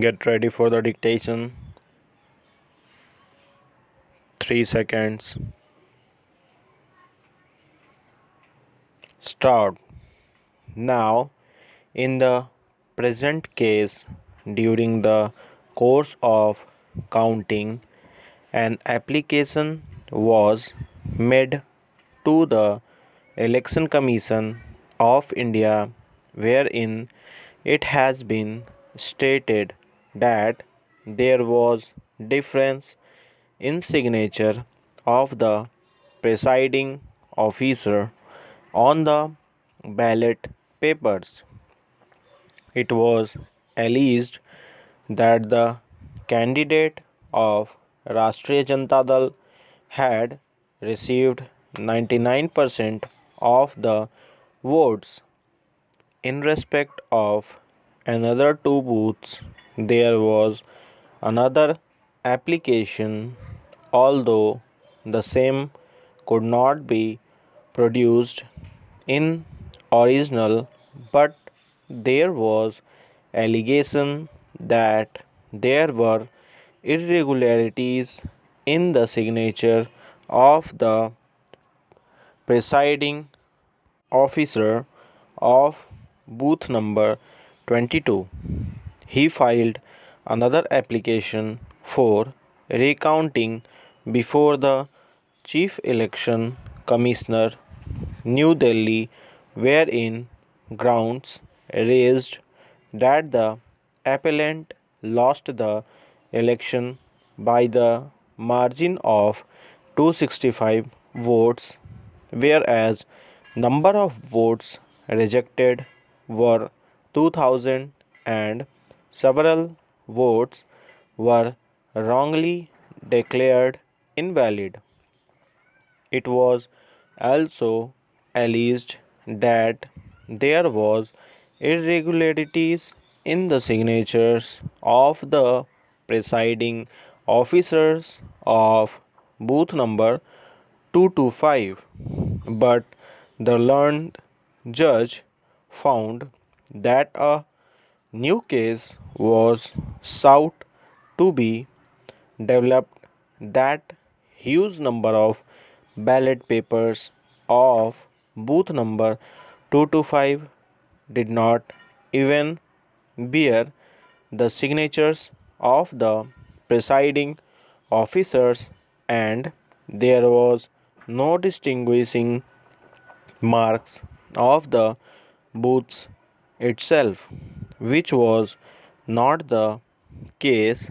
Get ready for the dictation. 3 seconds. Start. Now, in the present case, during the course of counting, an application was made to the Election Commission of India wherein it has been stated that there was difference in signature of the presiding officer on the ballot papers. It was alleged that the candidate of Rashtriya Janata Dal had received 99% of the votes. In respect of another two booths, there was another application, although the same could not be produced in original, but there was allegation that there were irregularities in the signature of the presiding officer of booth number 22. He filed another application for recounting before the Chief Election Commissioner, New Delhi, wherein grounds raised that the appellant lost the election by the margin of 265 votes, whereas number of votes rejected were 2000 and several votes were wrongly declared invalid. It was also alleged that there was irregularities in the signatures of the presiding officers of booth number 225, but the learned judge found that a new case was sought to be developed, that huge number of ballot papers of booth number 225 did not even bear the signatures of the presiding officers, and there was no distinguishing marks of the booths itself, which was not the case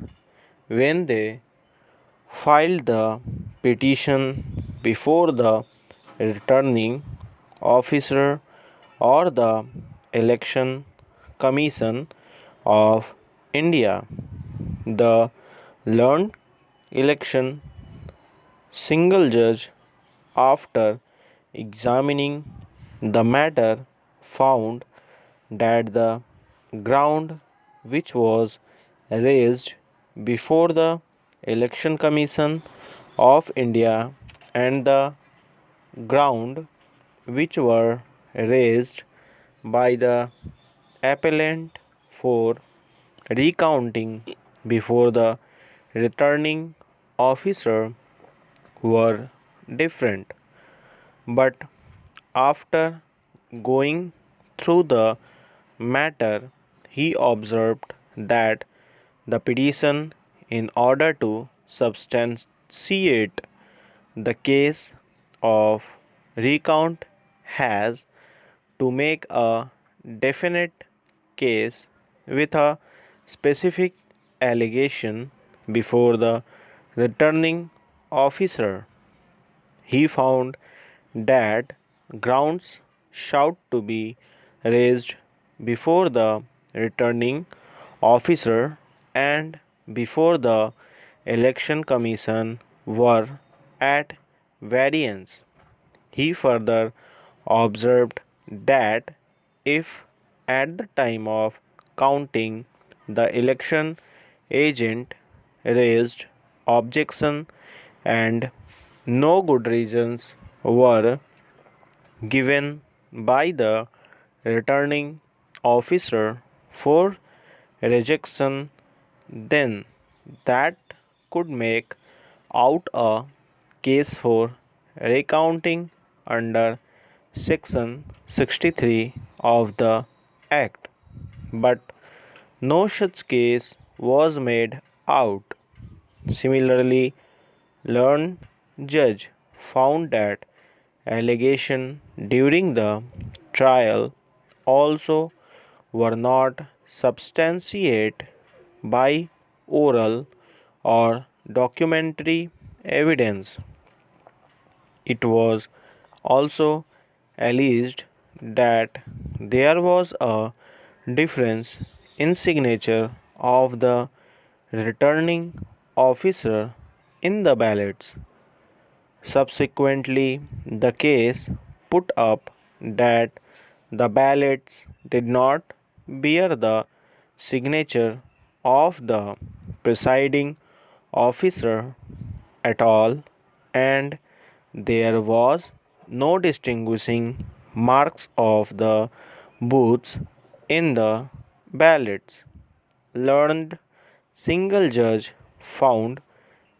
when they filed the petition before the returning officer or the Election Commission of India. The learned election single judge, after examining the matter, found that the ground which was raised before the Election Commission of India and the ground which were raised by the appellant for recounting before the returning officer were different. But after going through the matter, he observed that the petition, in order to substantiate the case of recount, has to make a definite case with a specific allegation before the returning officer. He found that grounds should to be raised before the returning officer and before the Election Commission were at variance. He further observed that if at the time of counting the election agent raised objection and no good reasons were given by the returning officer for rejection, then that could make out a case for recounting under Section 63 of the Act, but no such case was made out. Similarly, learned judge found that allegation during the trial also were not substantiated by oral or documentary evidence. It was also alleged that there was a difference in signature of the returning officer in the ballots. Subsequently, the case put up that the ballots did not bear the signature of the presiding officer at all, and there was no distinguishing marks of the booths in the ballots. Learned single judge found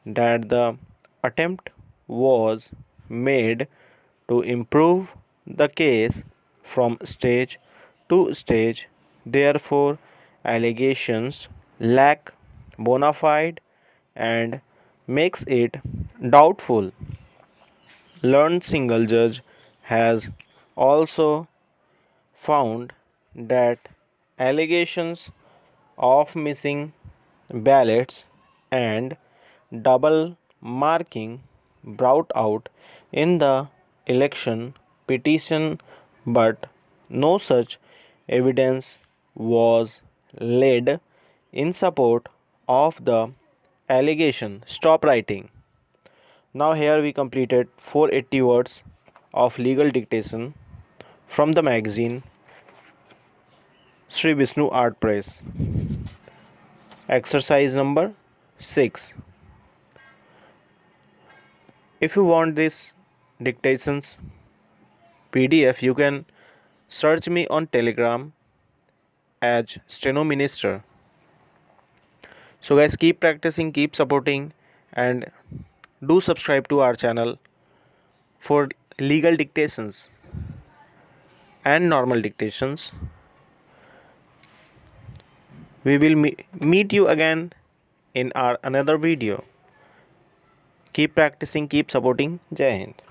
that the attempt was made to improve the case from stage to stage. Therefore, allegations lack bona fide and makes it doubtful. Learned single judge has also found that allegations of missing ballots and double marking brought out in the election petition, but no such evidence was laid in support of the allegation. Stop writing. Now, here we completed 480 words of legal dictation from the magazine Shri Vishnu Art Press. Exercise number 6. If you want this dictations PDF, you can search me on Telegram as Steno Minister. So guys, keep practicing, keep supporting, and do subscribe to our channel for legal dictations and normal dictations. We will meet you again in our another video. Keep practicing, keep supporting. Jai Hind.